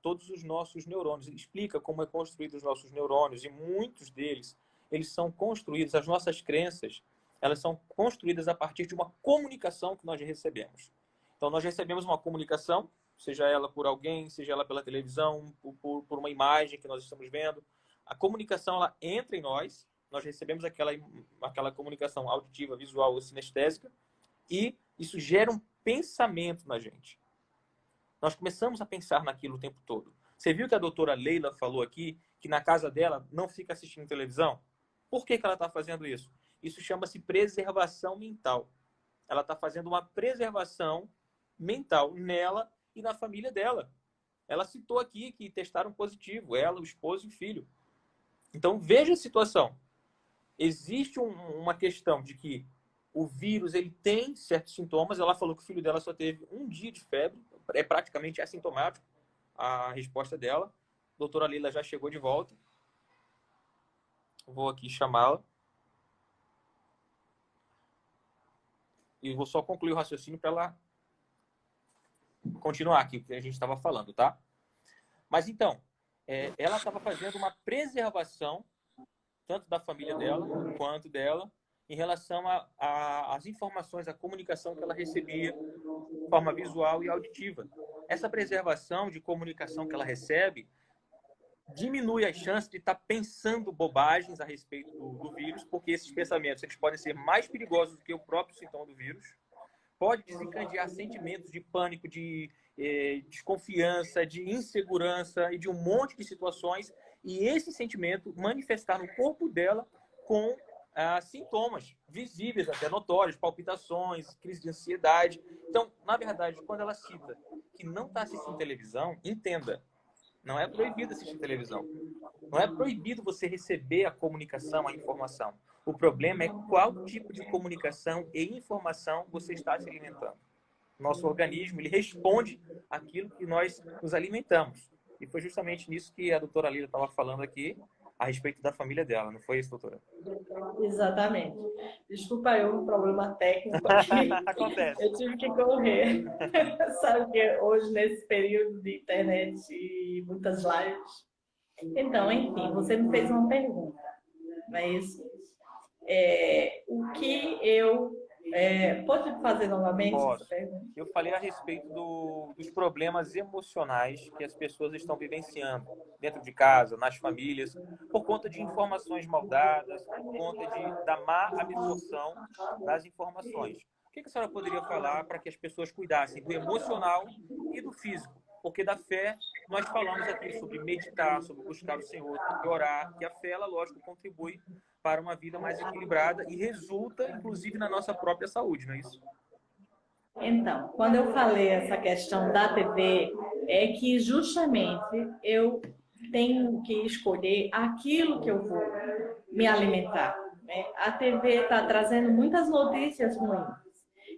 todos os nossos neurônios. Ele explica como é construído os nossos neurônios, e muitos deles, eles são construídos, as nossas crenças, elas são construídas a partir de uma comunicação que nós recebemos. Então, nós recebemos uma comunicação, seja ela por alguém, seja ela pela televisão, por uma imagem que nós estamos vendo. A comunicação, ela entra em nós recebemos aquela comunicação auditiva, visual ou sinestésica, e isso gera um pensamento na gente. Nós começamos a pensar naquilo o tempo todo. Você viu que a doutora Leila falou aqui que na casa dela não fica assistindo televisão? Por que ela está fazendo isso? Isso chama-se preservação mental. Ela está fazendo uma preservação mental nela e na família dela. Ela citou aqui que testaram positivo, ela, o esposo e o filho. Então, veja a situação. Existe uma questão de que o vírus ele tem certos sintomas. Ela falou que o filho dela só teve 1 dia de febre, é praticamente assintomático a resposta dela. A doutora Leila já chegou de volta. Vou aqui chamá-la. E vou só concluir o raciocínio para ela continuar aqui o que a gente estava falando, tá? Mas então, ela estava fazendo uma preservação tanto da família dela quanto dela em relação às informações, à comunicação que ela recebia de forma visual e auditiva. Essa preservação de comunicação que ela recebe diminui as chances de estar pensando bobagens a respeito do vírus, porque esses pensamentos eles podem ser mais perigosos do que o próprio sintoma do vírus. Pode desencadear sentimentos de pânico, de desconfiança, de insegurança e de um monte de situações, e esse sentimento manifestar no corpo dela com sintomas visíveis, até notórios, palpitações, crise de ansiedade. Então, na verdade, quando ela cita que não está assistindo televisão, entenda, não é proibido assistir televisão. Não é proibido você receber a comunicação, a informação. O problema é qual tipo de comunicação e informação você está se alimentando. Nosso organismo ele responde àquilo que nós nos alimentamos. E foi justamente nisso que a doutora Lila estava falando aqui, a respeito da família dela, não foi isso, doutora? Exatamente. Desculpa um problema técnico aqui. Acontece. Eu tive que correr. Sabe que hoje, nesse período de internet e muitas lives. Então, enfim, você me fez uma pergunta. Não é isso? O que eu... pode fazer novamente? Pode. Eu falei a respeito dos problemas emocionais que as pessoas estão vivenciando dentro de casa, nas famílias, por conta de informações mal dadas, por conta da má absorção das informações. O que a senhora poderia falar para que as pessoas cuidassem do emocional e do físico? Porque da fé, nós falamos aqui sobre meditar, sobre buscar o Senhor, sobre orar, que a fé, ela, lógico, contribui para uma vida mais equilibrada e resulta, inclusive, na nossa própria saúde, não é isso? Então, quando eu falei essa questão da TV, é que justamente eu tenho que escolher aquilo que eu vou me alimentar, né? A TV está trazendo muitas notícias ruins.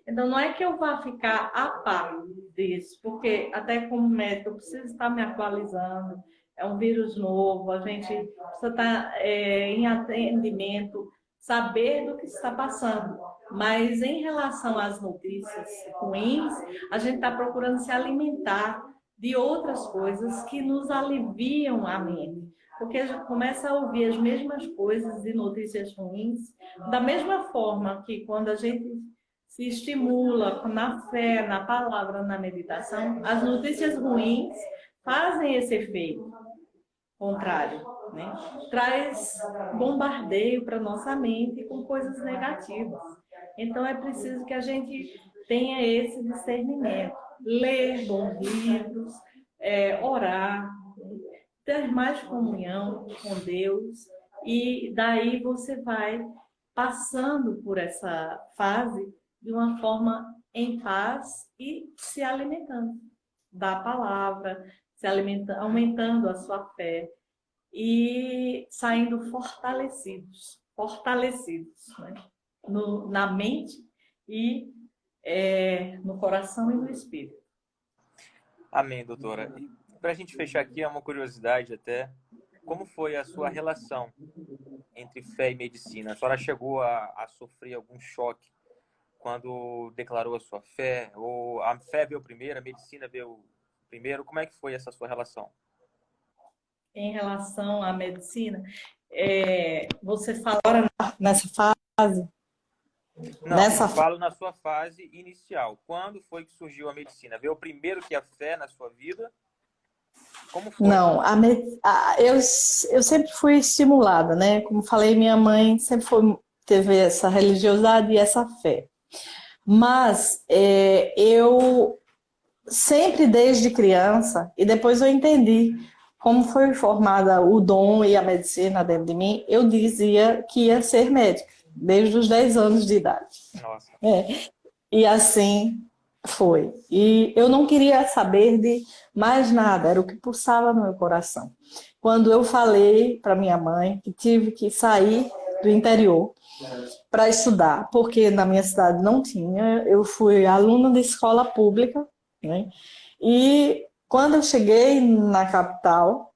Então, não é que eu vá ficar a par disso, porque até como médico eu preciso estar me atualizando. É um vírus novo, a gente precisa estar em atendimento, saber do que está passando. Mas em relação às notícias ruins, a gente está procurando se alimentar de outras coisas que nos aliviam a mente. Porque a gente começa a ouvir as mesmas coisas de notícias ruins, da mesma forma que quando a gente se estimula na fé, na palavra, na meditação, as notícias ruins fazem esse efeito contrário, né? Traz bombardeio para nossa mente com coisas negativas. Então é preciso que a gente tenha esse discernimento, ler bons livros, orar, ter mais comunhão com Deus E daí você vai passando por essa fase de uma forma em paz e se alimentando da palavra, se alimentando, aumentando a sua fé e saindo fortalecidos, né? Na mente e no coração e no espírito. Amém, doutora. E para a gente fechar aqui, é uma curiosidade até, como foi a sua relação entre fé e medicina? A senhora chegou a sofrer algum choque quando declarou a sua fé? Ou a fé veio primeiro, a medicina veio primeiro? Como é que foi essa sua relação? Em relação à medicina, você fala agora nessa fase? Não, eu falo na sua fase inicial. Quando foi que surgiu a medicina? Veio primeiro que a fé na sua vida? Como foi? Não, eu sempre fui estimulada, né? Como falei, minha mãe sempre teve essa religiosidade e essa fé. Mas eu sempre desde criança, e depois eu entendi como foi formada o dom e a medicina dentro de mim, eu dizia que ia ser médica, desde os 10 anos de idade. Nossa. E assim foi. E eu não queria saber de mais nada, era o que pulsava no meu coração. Quando eu falei para minha mãe que tive que sair do interior para estudar, porque na minha cidade não tinha, eu fui aluna de escola pública, né? E quando eu cheguei na capital,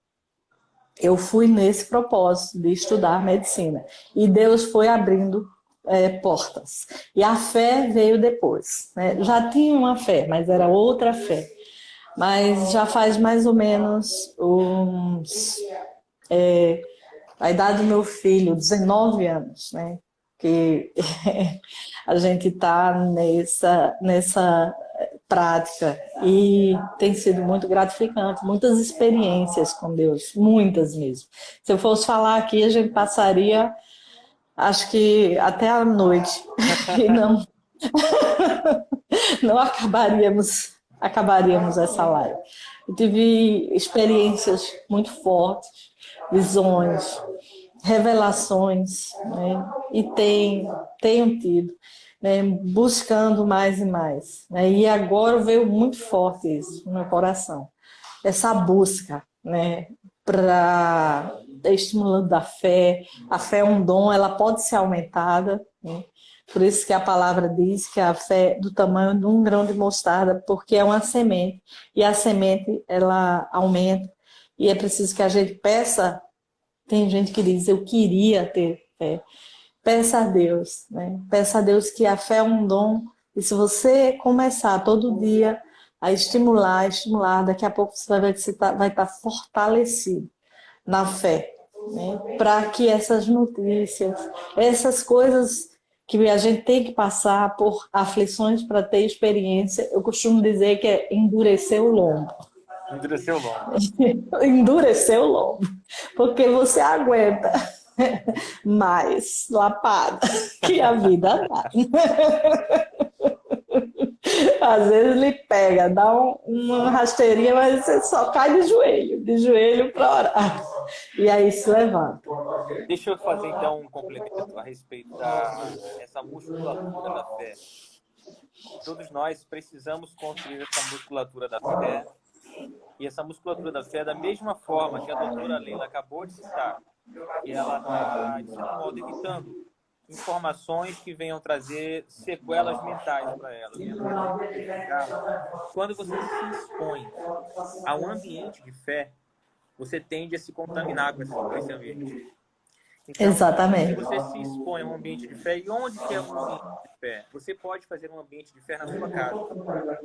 eu fui nesse propósito de estudar medicina. E Deus foi abrindo portas. E a fé veio depois, né? Já tinha uma fé, mas era outra fé. Mas já faz mais ou menos a idade do meu filho, 19 anos, né? Que a gente está nessa prática e tem sido muito gratificante, muitas experiências com Deus, muitas mesmo. Se eu fosse falar aqui, a gente passaria, acho que até a noite e não acabaríamos essa live. Eu tive experiências muito fortes, visões, revelações, né? E tenho tido, né? Buscando mais e mais, né? E agora veio muito forte isso no meu coração, essa busca, né? Para estimulando a fé. A fé é um dom, ela pode ser aumentada, né? Por isso que a palavra diz que a fé é do tamanho de um grão de mostarda, porque é uma semente, e a semente ela aumenta, e é preciso que a gente peça. Tem gente que diz, eu queria ter fé. Peça a Deus, né? Peça a Deus que a fé é um dom, e se você começar todo dia a estimular, daqui a pouco você vai estar fortalecido na fé, né? Para que essas notícias, essas coisas que a gente tem que passar por aflições para ter experiência, eu costumo dizer que é endurecer o lombo. Endureceu o lombo. Endurecer o lombo. Porque você aguenta mais lapada que a vida dá. Às vezes ele pega, dá uma rasteirinha, mas você só cai de joelho para orar. E aí se levanta. Deixa eu fazer então um complemento a respeito dessa musculatura da fé. Todos nós precisamos construir essa musculatura da fé. E essa musculatura da fé, da mesma forma que a doutora Leila acabou de citar, que ela está, de certo modo, evitando informações que venham trazer sequelas mentais para ela. Quando você se expõe a um ambiente de fé, você tende a se contaminar com esse ambiente. Então, exatamente. se você se expõe a um ambiente de fé, e onde que é um ambiente de fé? Você pode fazer um ambiente de fé na sua casa.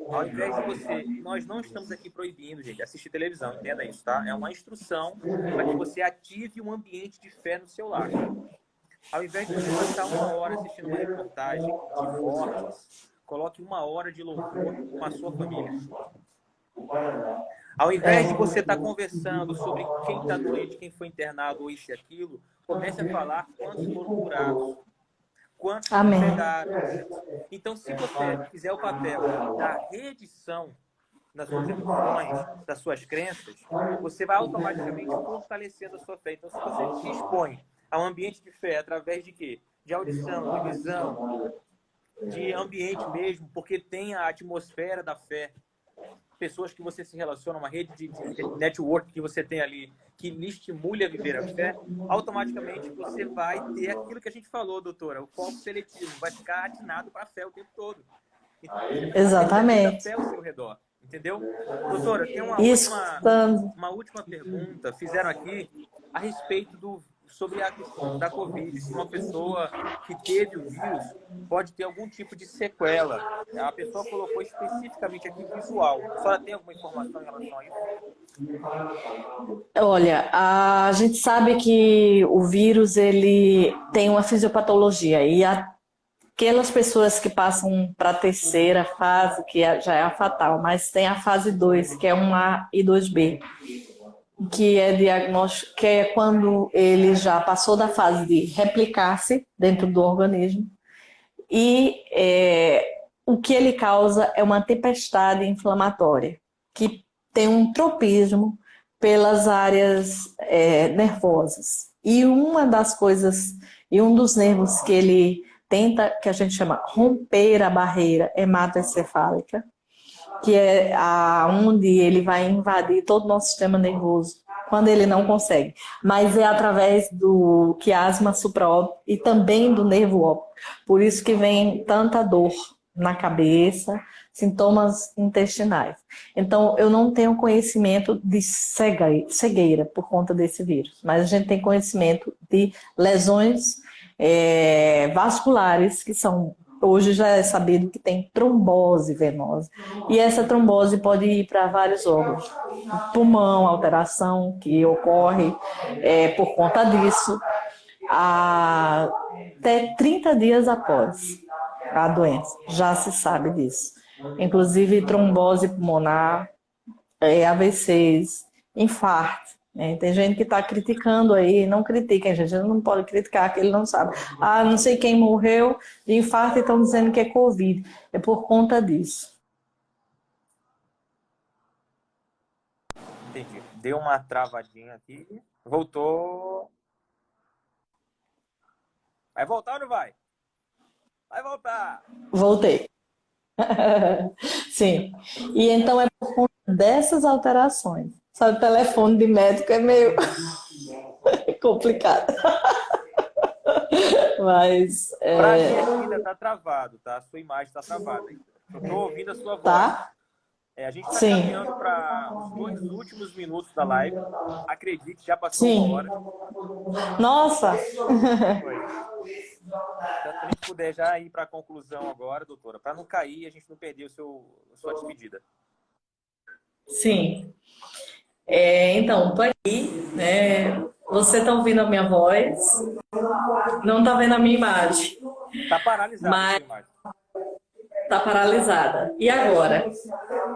Ao invés de você... Nós não estamos aqui proibindo, gente, assistir televisão, entenda isso, tá? É uma instrução para que você ative um ambiente de fé no seu lar. Ao invés de você passar 1 hora assistindo uma reportagem de mortes, coloque 1 hora de louvor com a sua família. Ao invés de você estar conversando sobre quem está doente, quem foi internado, ou isso e aquilo, comece a falar quantos foram curados, quantos pegaram. Então, se você fizer o papel da redição nas suas emoções, das suas crenças, você vai automaticamente fortalecendo a sua fé. Então, se você se expõe a um ambiente de fé através de quê? De audição, de visão, de ambiente mesmo, porque tem a atmosfera da fé. Pessoas que você se relaciona, uma rede de network que você tem ali, que lhe estimule a viver a fé, automaticamente você vai ter aquilo que a gente falou, doutora, o foco seletivo, vai ficar atinado para a fé o tempo todo. Então, você vai ter muita fé ao seu redor, entendeu? Doutora, tem uma última pergunta, fizeram aqui a respeito sobre a questão da Covid, se uma pessoa que teve o vírus pode ter algum tipo de sequela. A pessoa colocou especificamente aqui visual. A senhora tem alguma informação em relação a isso? Olha, a gente sabe que o vírus ele tem uma fisiopatologia e aquelas pessoas que passam para a terceira fase, que já é a fatal, mas tem a fase 2, que é 1A e 2B, que é diagnóstico, que é quando ele já passou da fase de replicar-se dentro do organismo e o que ele causa é uma tempestade inflamatória, que tem um tropismo pelas áreas nervosas. E uma das coisas, e um dos nervos que ele tenta, que a gente chama romper a barreira hematoencefálica, que é onde ele vai invadir todo o nosso sistema nervoso, quando ele não consegue. Mas é através do quiasma supraóptico e também do nervo óptico. Por isso que vem tanta dor na cabeça, sintomas intestinais. Então, eu não tenho conhecimento de cegueira por conta desse vírus, mas a gente tem conhecimento de lesões vasculares, que são, hoje já é sabido que tem trombose venosa. E essa trombose pode ir para vários órgãos. Pulmão, alteração que ocorre por conta disso, até 30 dias após a doença, já se sabe disso. Inclusive trombose pulmonar, AVCs, infarto. Tem gente que está criticando aí, não critiquem, gente, não pode criticar, que ele não sabe. Não sei quem morreu de infarto e estão dizendo que é Covid. É por conta disso. Entendi. Deu uma travadinha aqui. Voltou. Vai voltar ou não vai? Vai voltar. Voltei. Sim. E então é por conta dessas alterações. Sabe, o telefone de médico é meio complicado. Mas. Pra gente ainda tá travado, tá? A sua imagem tá travada. Eu tô ouvindo a sua voz. Tá? A gente tá caminhando para os 2 últimos minutos da live. Acredite, já passou uma hora. Nossa! Foi. Então, se a gente puder já ir para a conclusão agora, doutora, para não cair e a gente não perder a sua despedida. Sim. Então, estou aqui, né? Você está ouvindo a minha voz, não está vendo a minha imagem. Está paralisada a imagem. Está paralisada. E agora?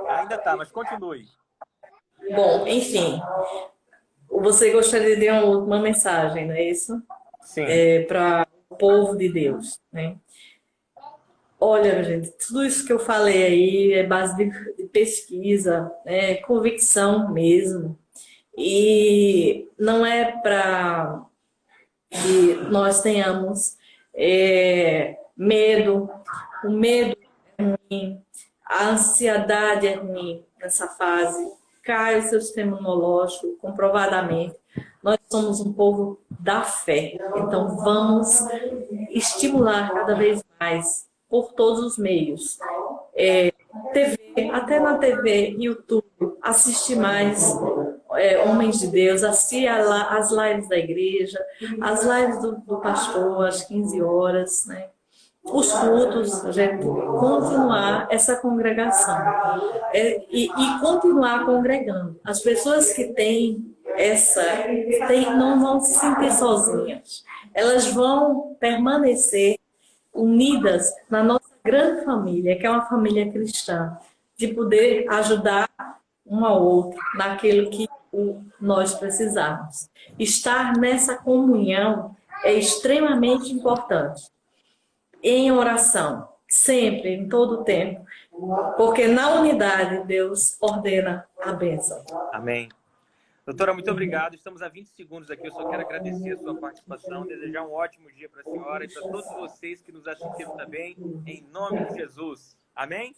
Ainda está, mas continue. Bom, enfim, você gostaria de uma mensagem, não é isso? Sim. Para o povo de Deus, né? Olha, gente, tudo isso que eu falei aí é base de pesquisa, convicção mesmo. E não é para que nós tenhamos medo. O medo é ruim, a ansiedade é ruim nessa fase. Cai o seu sistema imunológico, comprovadamente. Nós somos um povo da fé, então vamos estimular cada vez mais por todos os meios. TV, até na TV, YouTube, assistir mais homens de Deus, assistir as lives da igreja, as lives do pastor às 15 horas, né? Os cultos, a gente continuar essa congregação e continuar congregando. As pessoas que têm não vão se sentir sozinhas, elas vão permanecer unidas na nossa grande família, que é uma família cristã, de poder ajudar um ao outro naquilo que nós precisamos. Estar nessa comunhão é extremamente importante. Em oração, sempre, em todo o tempo, porque na unidade Deus ordena a bênção. Amém. Doutora, muito obrigado. Estamos a 20 segundos aqui. Eu só quero agradecer a sua participação, desejar um ótimo dia para a senhora e para todos vocês que nos assistiram também, em nome de Jesus. Amém?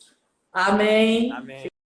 Amém. Amém.